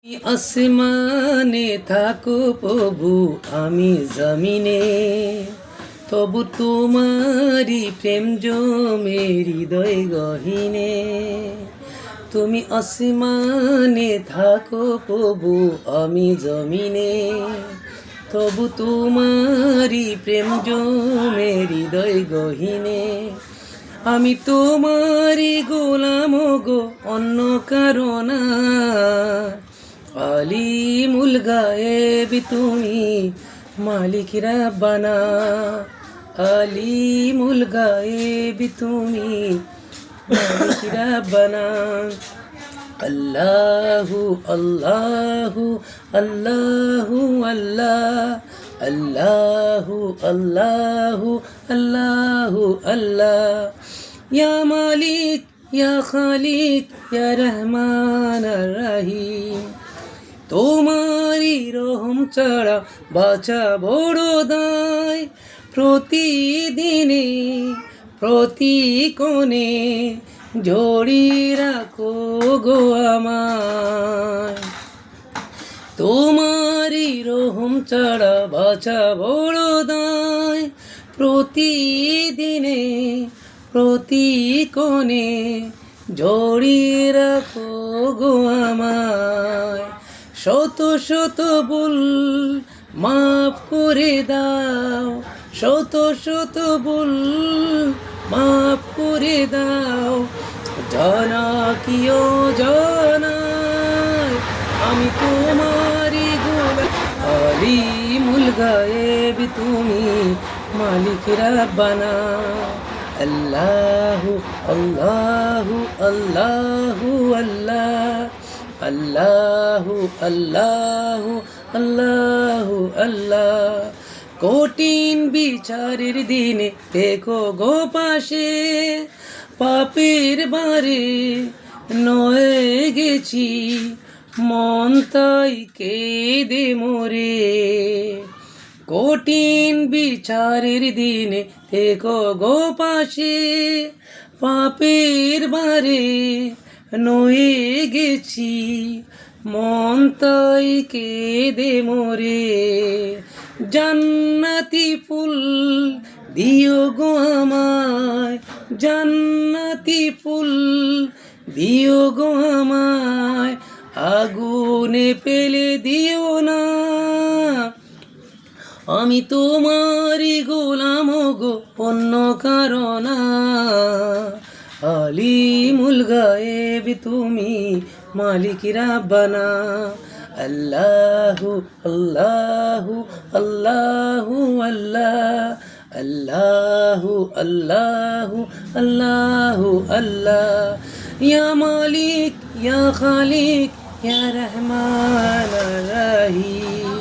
আসমানে থাকো প্রভু, আমি জমিনে, তবু তোমারি প্রেম জমে হৃদয় গহীনে। তুমি আসমানে থাকো প্রভু, আমি জমিনে, তবু তোমারি প্রেম জমে হৃদয় গহীনে। আমি তোমারি গোলাম গো, অন্য কারণা। আলিমুল গায়েব তুমি, মালিক রাব্বানা। আলিমুল গায়েব তুমি, মালিক রাব্বানা। আল্লাহু আল্লাহু আল্লাহু আল্লাহ, আল্লাহু আল্লাহু আল্লাহু আল্লাহ। ইয়া মালিক ইয়া খালিক ইয়া রহমান আর রহিম। তোমারি রহম ছাড়া বাঁচা বড় দায়। প্রতিদিনে প্রতি কোণে জড়িয়ে রাখো গো আমায়। তোমারি রহম ছাড়া বাঁচা বড় দায়। প্রতিদিনে প্রতি কোণে জড়িয়ে রাখো গো আমায়। শত শত ভুল মাফ করে দাও, শত শত ভুল মাফ করে দাও। জানা কি অজানায় আমি তোমারি গোলাম। আলিমুল গায়েব তুমি, মালিক রাব্বানা। আল্লাহু আল্লাহু আল্লাহু আল্লাহ, আল্লাহু আল্লাহু আল্লাহু আল্লাহ। কঠিন বিচারের দিনে দেখো গো পাশে, পাপের বারে নয়ে গেছি, মন তাই কেঁদে মরে। কঠিন বিচারের দিনে দেখো গো পাশে, পাপের বারে নয়ে গেছি, মন তাই কেঁদে মরে। জান্নাতি ফুল দিও গো আমায়, জান্নাতি ফুল দিও গো আমায়। আগুনে ফেলে দিও না, আমি তোমারি গোলাম গো, অন্য কারণা। আলিমুল গায়েব তুমি, মালিক রাব্বানা। আল্লাহু আল্লাহু আল্লাহু আল্লাহ, আল্লাহু আল্লাহু আল্লাহু আল্লাহ। ইয়া মালিক ইয়া খালিক ইয়া রহমান আর রহিম।